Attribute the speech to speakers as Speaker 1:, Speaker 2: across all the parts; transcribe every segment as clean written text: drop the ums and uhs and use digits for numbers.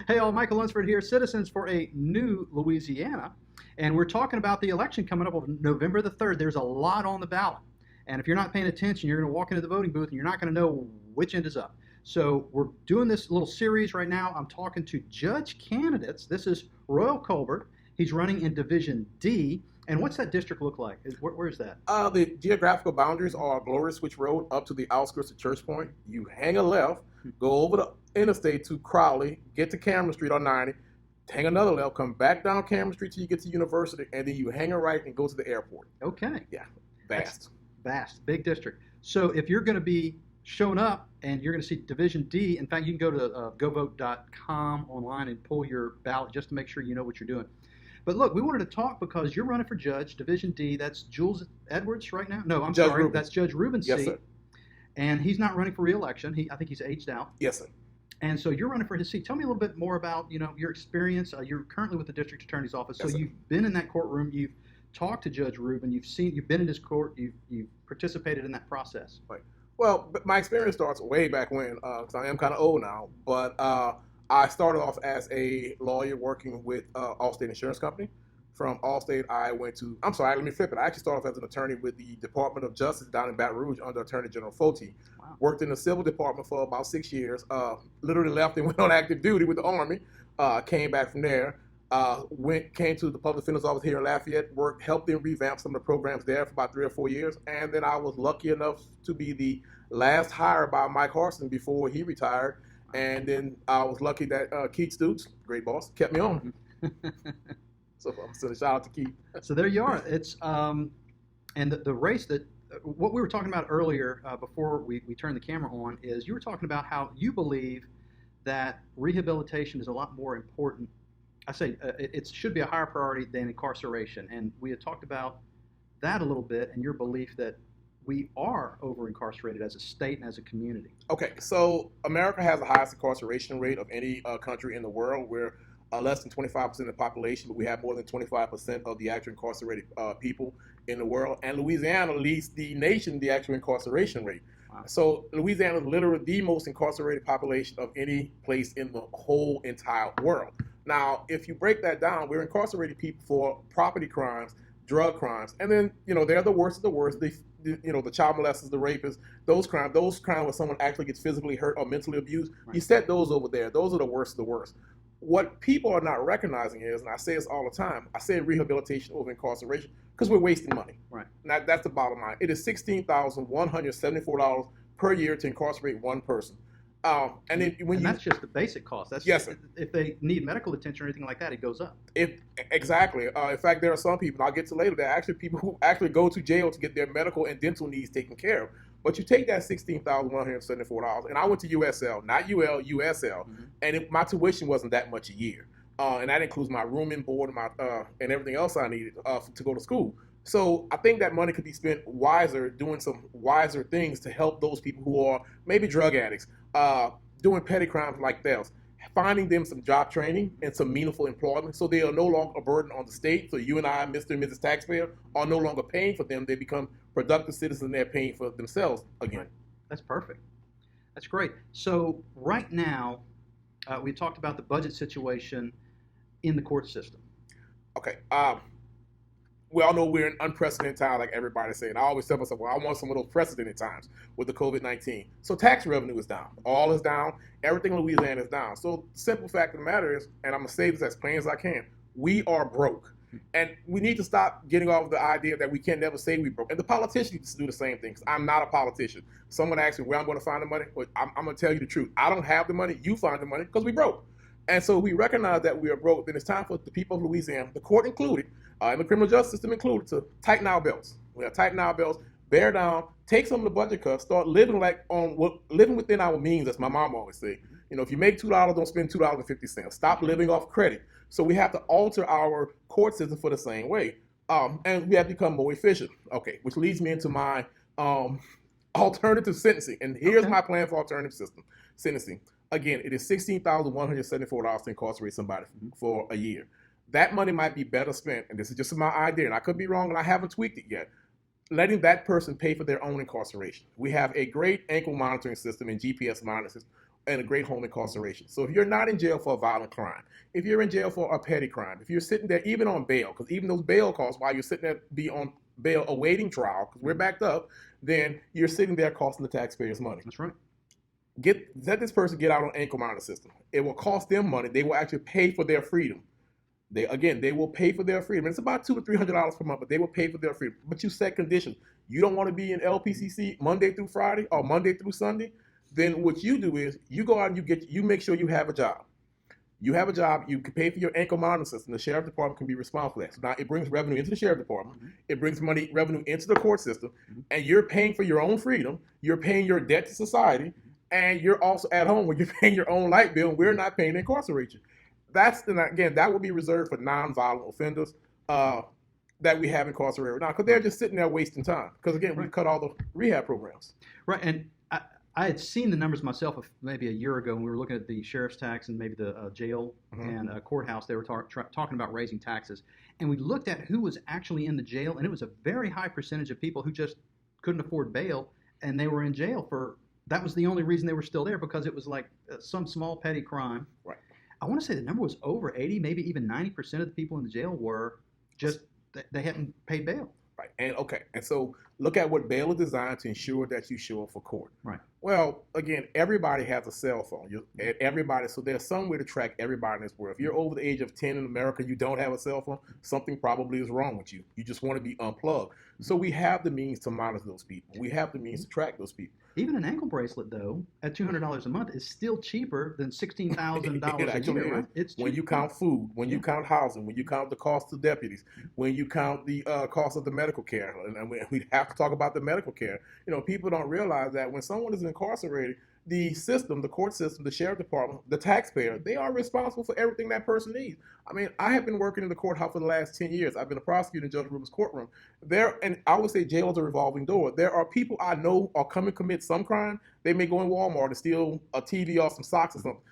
Speaker 1: Hey, all, Michael Lunsford here, Citizens for a New Louisiana. And we're talking about the election coming up on November the 3rd. There's a lot on the ballot. And if you're not paying attention, you're going to walk into the voting booth and you're not going to know which end is up. So we're doing this little series right now. I'm talking to judge candidates. This is Royal Colbert. He's running in Division D. And what's that district look like? Where's that?
Speaker 2: The geographical boundaries are Glory Switch Road up to the outskirts of Church Point. You hang a left, go over the interstate to Crowley, get to Cameron Street on 90, hang another left, come back down Cameron Street till you get to University, and then you hang a right and go to the airport.
Speaker 1: Okay.
Speaker 2: Yeah, vast.
Speaker 1: Vast, big district. So if you're going to be showing up and you're going to see Division D, in fact, you can go to govote.com online and pull your ballot just to make sure you know what you're doing. But look, we wanted to talk because you're running for judge, Division D. That's Jules Edwards right now. No, I'm
Speaker 2: Judge
Speaker 1: sorry.
Speaker 2: Rubin.
Speaker 1: That's Judge Rubin's
Speaker 2: Yes,
Speaker 1: seat.
Speaker 2: sir.
Speaker 1: And he's not running for re-election. I think he's aged out.
Speaker 2: Yes, sir.
Speaker 1: And so you're running for his seat. Tell me a little bit more about your experience. You're currently with the district attorney's office, so
Speaker 2: Yes, sir.
Speaker 1: you've been in that courtroom. You've talked to Judge Rubin. You've been in his court. You've participated in that process.
Speaker 2: Right. Well, my experience starts way back when, because I am kind of old now. But I started off as a lawyer working with Allstate Insurance Company. From Allstate, I went to, I'm sorry, let me flip it. I actually started off as an attorney with the Department of Justice down in Baton Rouge under Attorney General Foti.
Speaker 1: Wow.
Speaker 2: Worked in the civil department for about 6 years. Literally left and went on active duty with the Army. Came back from there. Came to the public defender's office here in Lafayette. Helped them revamp some of the programs there for about 3 or 4 years. And then I was lucky enough to be the last hire by Mike Harson before he retired. And then I was lucky that Keith Stutes, great boss, kept me on. So I'm still a shout out to Keith.
Speaker 1: So there you are. It's and the race that what we were talking about earlier before we turned the camera on is you were talking about how you believe that rehabilitation is a lot more important. I say it should be a higher priority than incarceration, and we had talked about that a little bit and your belief that we are over incarcerated as a state and as a community.
Speaker 2: Okay, so America has the highest incarceration rate of any country in the world. We're less than 25% of the population, but we have more than 25% of the actual incarcerated people in the world. And Louisiana leads the nation the actual incarceration rate.
Speaker 1: Wow.
Speaker 2: So Louisiana is literally the most incarcerated population of any place in the whole entire world. Now, if you break that down, we're incarcerating people for property crimes, drug crimes, and then they're the worst of the worst. The child molesters, the rapists, those crimes where someone actually gets physically hurt or mentally abused. Right. You set those over there. Those are the worst of the worst. What people are not recognizing is, and I say this all the time, I say rehabilitation over incarceration because we're wasting money.
Speaker 1: Right.
Speaker 2: Now, that's the bottom line. It is $16,174 per year to incarcerate one person. And
Speaker 1: that's just the basic cost. That's
Speaker 2: yes, sir.
Speaker 1: If they need medical attention or anything like that, it goes up.
Speaker 2: Exactly. In fact, there are some people, and I'll get to later, that actually people who actually go to jail to get their medical and dental needs taken care of. But you take that $16,174, and I went to USL, not UL, USL, and my tuition wasn't that much a year. And that includes my room and board and everything else I needed to go to school. So I think that money could be spent wiser, doing some wiser things to help those people who are maybe drug addicts, doing petty crimes like theft, finding them some job training and some meaningful employment so they are no longer a burden on the state. So you and I, Mr. and Mrs. Taxpayer, are no longer paying for them. They become productive citizens and they're paying for themselves again.
Speaker 1: That's perfect. That's great. So right now, we talked about the budget situation in the court system.
Speaker 2: Okay. We all know we're in unprecedented times, like everybody's saying. I always tell myself, well, I want some of those precedented times with the COVID-19. So tax revenue is down. All is down. Everything in Louisiana is down. So the simple fact of the matter is, and I'm going to say this as plain as I can, we are broke. And we need to stop getting off the idea that we can never say we broke. And the politicians need to do the same thing, because I'm not a politician. Someone asks me where I'm going to find the money. Well, I'm going to tell you the truth. I don't have the money. You find the money because we broke. And so we recognize that we are broke. Then it's time for the people of Louisiana, the court included, and the criminal justice system included, to tighten our belts. We have to tighten our belts, bear down, take some of the budget cuts, start living living within our means, as my mom always say. If you make $2, don't spend $2.50. Stop living off credit. So we have to alter our court system for the same way. And we have to become more efficient. Okay, which leads me into my alternative sentencing. And here's my plan for alternative sentencing. Again, it is $16,174 to incarcerate somebody for a year. That money might be better spent, and this is just my idea, and I could be wrong, and I haven't tweaked it yet, letting that person pay for their own incarceration. We have a great ankle monitoring system and GPS monitoring system. and a great home incarceration. So if you're not in jail for a violent crime, if you're in jail for a petty crime, if you're sitting there even on bail, because even those bail costs while you're sitting there be on bail awaiting trial, because we're backed up, then you're sitting there costing the taxpayers money.
Speaker 1: That's right.
Speaker 2: Let this person get out on ankle monitor system. It will cost them money. They will actually pay for their freedom. They will pay for their freedom. It's about $200 to $300 per month, but they will pay for their freedom. But you set conditions. You don't want to be in LPCC Monday through Friday or Monday through Sunday. Then what you do is you go out and you make sure you have a job. You have a job. You can pay for your ankle monitor system. The sheriff department can be responsible for that. So now it brings revenue into the sheriff department. Mm-hmm. It brings revenue into the court system, and you're paying for your own freedom. You're paying your debt to society, and you're also at home where you're paying your own light bill. And we're not paying to incarcerate you. That would be reserved for nonviolent offenders that we have incarcerated now, because they're just sitting there wasting time. Because again, we've cut all the rehab programs.
Speaker 1: Right, and I had seen the numbers myself maybe a year ago when we were looking at the sheriff's tax and maybe the jail and courthouse. They were talking about raising taxes, and we looked at who was actually in the jail, and it was a very high percentage of people who just couldn't afford bail, and they were in jail for. That was the only reason they were still there, because it was like some small petty crime.
Speaker 2: Right.
Speaker 1: I want to say the number was over 80, maybe even 90% of the people in the jail were just they hadn't paid bail.
Speaker 2: Right. And so look at what bail is designed to ensure that you show up for court.
Speaker 1: Right.
Speaker 2: Well, again, everybody has a cell phone. So there's some way to track everybody in this world. If you're over the age of 10 in America, you don't have a cell phone, something probably is wrong with you. You just want to be unplugged. So we have the means to monitor those people. We have the means to track those people.
Speaker 1: Even an ankle bracelet, though, at $200 a month is still cheaper than $16,000 a year. Right? It's cheap.
Speaker 2: When you count food, when you count housing, when you count the cost of deputies, when you count the cost of the medical care, and we have to talk about the medical care. People don't realize that when someone is incarcerated, the system, the court system, the sheriff department, the taxpayer, they are responsible for everything that person needs. I mean, I have been working in the courthouse for the last 10 years. I've been a prosecutor in Judge Rubin's courtroom. And I would say jail is a revolving door. There are people I know are coming to commit some crime. They may go in Walmart and steal a TV or some socks or something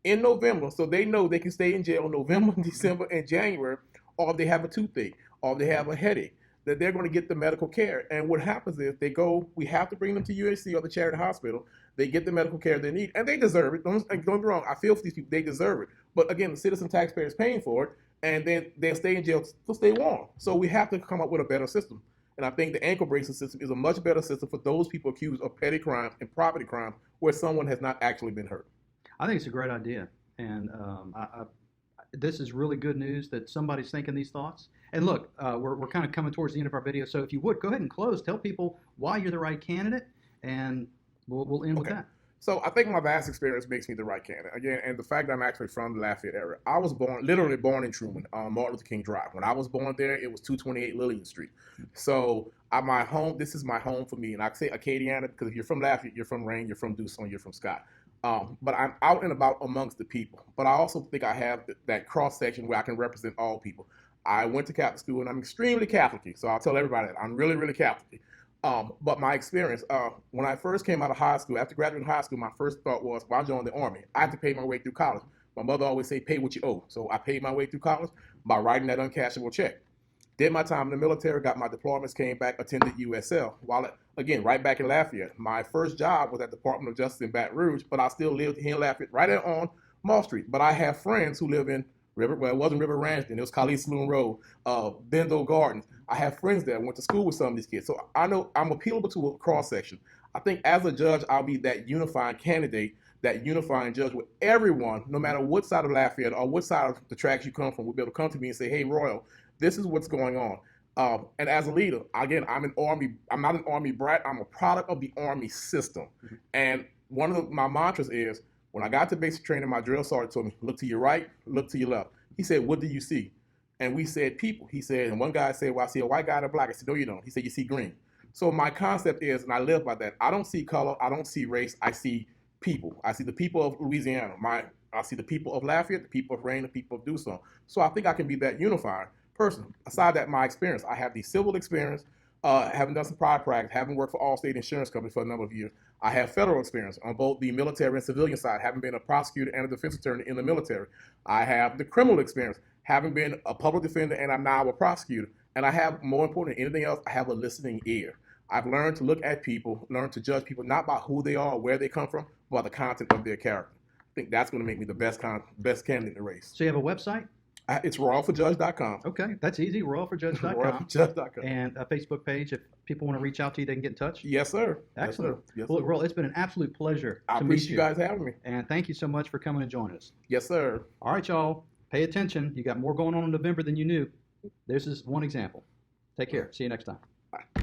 Speaker 2: in November, so they know they can stay in jail in November, December, and January, or if they have a toothache, or if they have a headache, that they're going to get the medical care. And what happens is we have to bring them to UHC or the charity hospital. They get the medical care they need, and they deserve it. Don't get me wrong. I feel for these people. They deserve it. But again, the citizen taxpayer is paying for it, and then they'll stay in jail to stay warm. So we have to come up with a better system. And I think the ankle bracelet system is a much better system for those people accused of petty crimes and property crimes where someone has not actually been hurt.
Speaker 1: I think it's a great idea. And this is really good news that somebody's thinking these thoughts. And look, we're kind of coming towards the end of our video. So if you would, go ahead and close. Tell people why you're the right candidate, and we'll end with that.
Speaker 2: So I think my vast experience makes me the right candidate. Again, and the fact that I'm actually from the Lafayette area. I was literally born in Truman on Martin Luther King Drive. When I was born there, it was 228 Lillian Street. So this is my home for me. And I say Acadiana because if you're from Lafayette, you're from Rain, you're from Deuce, you're from Scott. But I'm out and about amongst the people. But I also think I have that cross-section where I can represent all people. I went to Catholic school, and I'm extremely Catholic, so I'll tell everybody that. I'm really, really Catholic. But my experience, when I first came out of high school, after graduating high school, my first thought was, well, I joined the Army. I have to pay my way through college. My mother always say, pay what you owe. So I paid my way through college by writing that uncashable check. Did my time in the military, got my deployments, came back, attended USL. Again, right back in Lafayette. My first job was at the Department of Justice in Baton Rouge, but I still lived here in Lafayette, right there on Mall Street. But I have friends who live in it wasn't River Ranch then, it was Khalid Saloon Road, Bendel Gardens. I have friends there, went to school with some of these kids. So I know I'm appealable to a cross-section. I think as a judge, I'll be that unifying candidate, that unifying judge with everyone, no matter what side of Lafayette or what side of the tracks you come from, will be able to come to me and say, hey, Royal, this is what's going on. And as a leader, again, I'm not an Army brat. I'm a product of the Army system. Mm-hmm. And one of my mantras is, when I got to basic training, my drill sergeant told me, look to your right, look to your left. He said, what do you see? And we said, people. He said, and one guy said, well, I see a white guy and a black. I said, no, you don't. He said, you see green. So my concept is, and I live by that, I don't see color, I don't see race, I see people. I see the people of Louisiana. I see the people of Lafayette, the people of Rain, the people of Deuce. So I think I can be that unified person. Aside that, my experience, I have the civil experience, having done some private practice, having worked for Allstate Insurance Company for a number of years. I have federal experience on both the military and civilian side, having been a prosecutor and a defense attorney in the military. I have the criminal experience, having been a public defender, and I'm now a prosecutor. And I have, more important than anything else, I have a listening ear. I've learned to look at people, learn to judge people not by who they are or where they come from, about the content of their character. I think that's going to make me the best candidate in the race.
Speaker 1: So you have a website?
Speaker 2: It's royalforjudge.com.
Speaker 1: Okay, that's easy. Royalforjudge.com.
Speaker 2: Royalforjudge.com.
Speaker 1: And a Facebook page. If people want to reach out to you, they can get in touch.
Speaker 2: Yes, sir.
Speaker 1: Excellent.
Speaker 2: Yes, sir. Yes,
Speaker 1: Well,
Speaker 2: sir.
Speaker 1: Royal, it's been an absolute pleasure
Speaker 2: I
Speaker 1: to meet
Speaker 2: appreciate you guys having me.
Speaker 1: And thank you so much for coming and joining us.
Speaker 2: Yes, sir.
Speaker 1: All right, y'all. Pay attention. You got more going on in November than you knew. This is one example. Take care. See you next time.
Speaker 2: Bye.